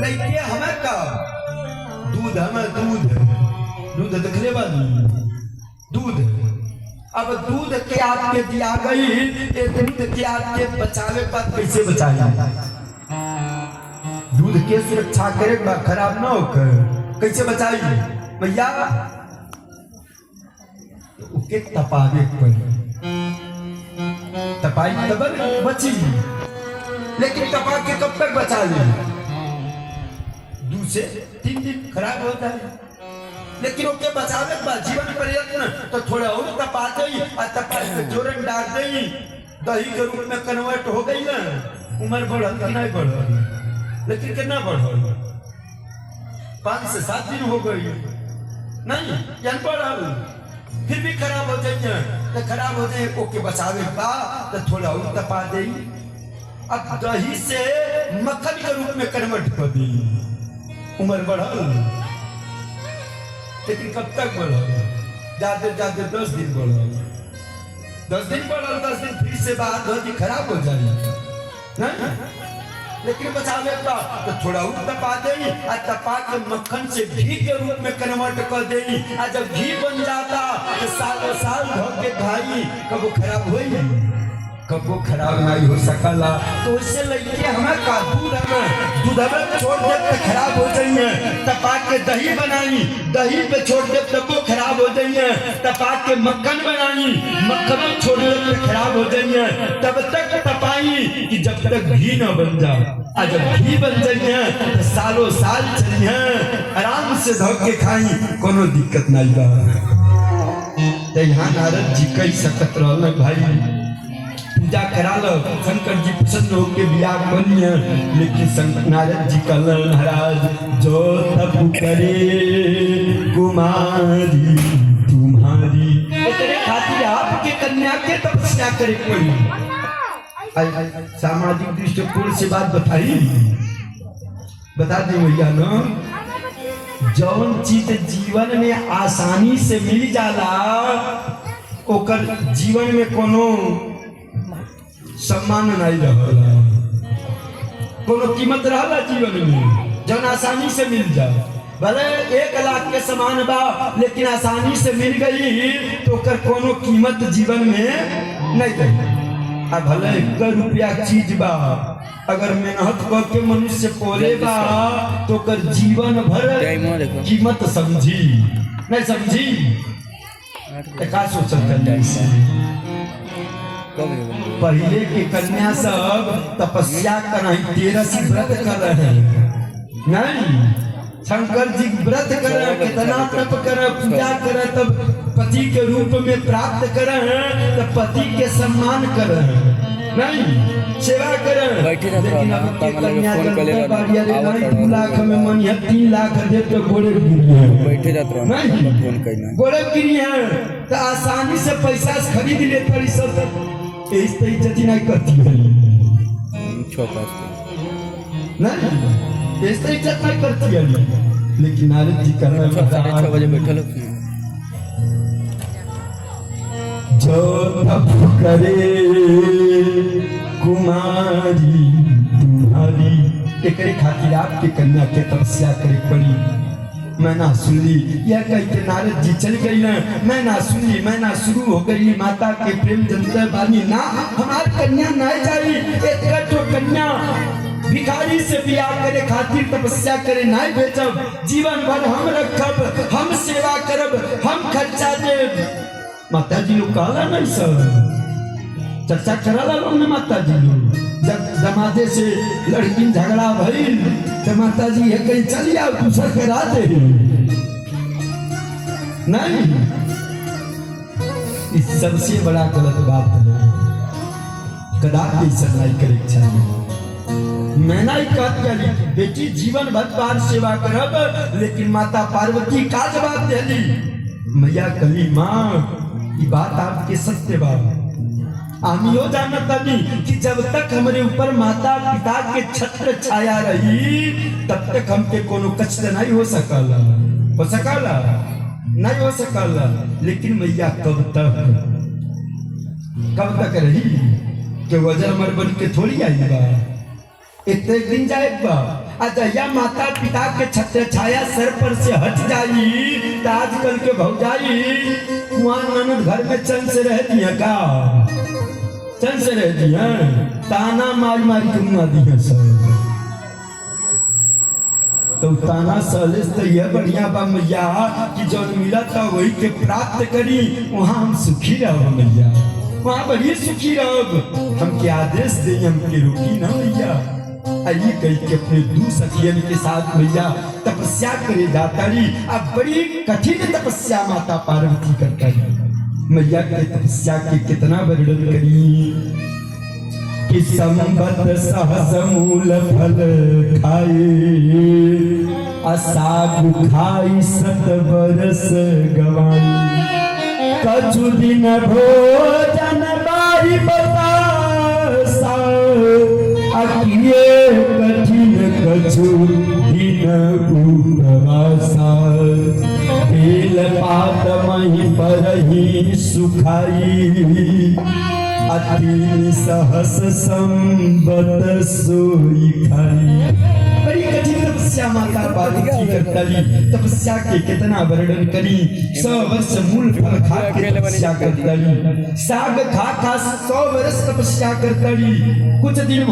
लइके हमें का दूध हमें दूध देखले बानी दूध। अब दूध के आपके दिया गई, ये दूध के आपके बचावे पर कैसे बचाए? दूध के सुरक्षा करे खराब ना होकर कैसे बचाइए भैया? उसके तपावे पर तपाई तब बची, लेकिन तपा के कब तक बचा ले? 2 से 3 दिन खराब हो जाए, लेकिन ओके बचावे जीवन पर्यंत तो थोड़ा और तपा दई और तपा के जोरन डाल दई, दही के रूप में कन्वर्ट हो गई ना। उम्र बढ़ल कि नहीं बढ़ल? लेकिन कितना बढ़ल? 5 से 7 दिन हो गई नहीं या बढ़ल, फिर भी खराब हो जाइए। तो खराब हो जाए ओके बचावे बा तो थोड़ा और तपा दई, अब दही से मक्खन के रूप में कन्वर्ट कर दी। उम्र बढ़ल, लेकिन कब तक बढ़ल? ज्यादा 10 दिन बढ़ल, 10 दिन बढ़ल, 10 दिन फिर से बाद दही खराब हो जाए नहीं? लेकिन बचावे का तो थोड़ा और तपा देनी और तपा के मक्खन से घी के रूप में कन्वर्ट कर देनी। और जब घी बन जाता तो सालों साल धोके भाई कब खराब हो कब वो खराब नहीं हो सकला। तो इससे लइके हमें का दूध हमें छोड़ दे तो खराब हो जाइए। तपा के दही बनाई, दही पे छोड़ दे तब वो खराब हो जाइए। तपा के मक्खन बनाई, मक्खन छोड़ दे तो खराब हो जाइए। तब तक तपाई कि जब तक घी न बन जाए, और जब घी बन जाइए तो सालों साल चलिए आराम से धो के खाई, कोनो दिक्कत नहीं बा। यहाँ नारद जी कई सकत रहल भाई, पूजा करा लो, शंकर जी प्रसन्न होके बियाह कर लिए। लेकिन नारद जी का महाराज जो तप करे कुमारी तुम्हारी, तेरे खातिर आपके कन्या के तपस्या करे कोई। सामाजिक दृष्टिकोण से बात बता दे भैया ना, जौन चीज जीवन में आसानी से मिल जाला ओकर जीवन में कोनो सम्मान नहीं रहला, कोनो कीमत रहला जीवन में। जौन आसानी से मिल जाए, भले 1 लाख के समान बा लेकिन आसानी से मिल गई तो ओकर कोनो कीमत जीवन में नहीं रही। अब भले 1 रुपया चीज बा, अगर मेहनत करके मनुष्य पोले बा तो ओकर जीवन भर कीमत समझी नहीं समझी का सोचल पहले के कन्या सब तपस्या कर रही, 13 व्रत कर रहे नहीं। शंकर जी व्रत कर रहे, कितना तप कर रहे, पूजा कर रहे, तब पति के रूप में प्राप्त कर रहे हैं, तब पति के सम्मान कर रहे हैं नहीं, सेवा कर रहे हैं। लेकिन अब के कन्या जब 2 लाख में मन 3 लाख दे तो गोड़े बैठे जाते नहीं, गोड़े गिरी है तो आसानी से पैसा खरीद ले पड़ी सब, इज्जत नहीं करती है नहीं, इज्जत नहीं करती है। लेकिन नारद जी कर रहे 6 बजे बैठे लोग जो तप करे कुमारी तुम्हारी, एकरे खातिर आपके कन्या के तपस्या करे पड़ी। मैं ना सुन ली यह कह के नारद जी चल गई ना, मैं ना सुन ली, मैं ना शुरू हो गई माता के प्रेम जंतर बानी ना, हमार कन्या ना जाई। एक तो कन्या भिखारी से बियाह करे खातिर तपस्या करे ना बेचब, जीवन भर हम रखब, हम सेवा करब, हम खर्चा देब। माता जी लोग कहला नहीं सर, चर्चा करा लोग ने माता जी लोग। जब दमादे से लड़की झगड़ा भइल तो माता जी है कहीं चली आओ दूसरा करा दे नहीं, इस सबसे बड़ा गलत बात है। कदापि ऐसा नहीं करे चाहिए। मैं नहीं कहती बेटी जीवन भर बार सेवा करब, लेकिन माता पार्वती का जवाब दिली, मैया कली माँ ये बात आपके सत्य बात आमियो जानता नहीं कि जब तक हमारे ऊपर माता पिता के छत्र छाया रही तब तक हमके कोनो कष्ट नहीं हो सकला, नहीं हो सकला। लेकिन मैया कब तक रही कि वजर मर बन के थोड़ी आई बा, इतने दिन जाए बा। अजया माता पिता के छत्र छाया सर पर से हट जाई तो आजकल के भौजाई कुआं ननद घर में चंद से रहती है का चंद से रहती है ताना मार मार के मुआ दी है सब तो ताना सहले तो यह बढ़िया बा मैया कि जो मिला था वही के प्राप्त करी वहाँ हम सुखी रहो मैया वहाँ बड़ी सुखी रहो हम के आदेश दे हम के रुकी ना मैया आइए कही के अपने दू सखियन के साथ मैया तपस्या करे जाता रही अब बड़ी कठिन तपस्या माता पार्वती करता रही मैया के तपस्या के कितना वर्णन करी कि संबत सहस मूल फल खाए असाग खाई सत बरस गवाई कछु दिन भोजन बारी बतासा अकिए कठिन कछु दिन उपवासा बेल पात मही परही सुखाई अति सहस संबत सोई खाई बड़ी कठिन तपस्या माता पार्वती करतली तपस्या के कितना वर्णन करी 100 वर्ष मूल फल खा के तपस्या करतली साग खा 100 वर्ष तपस्या करतली कुछ दिन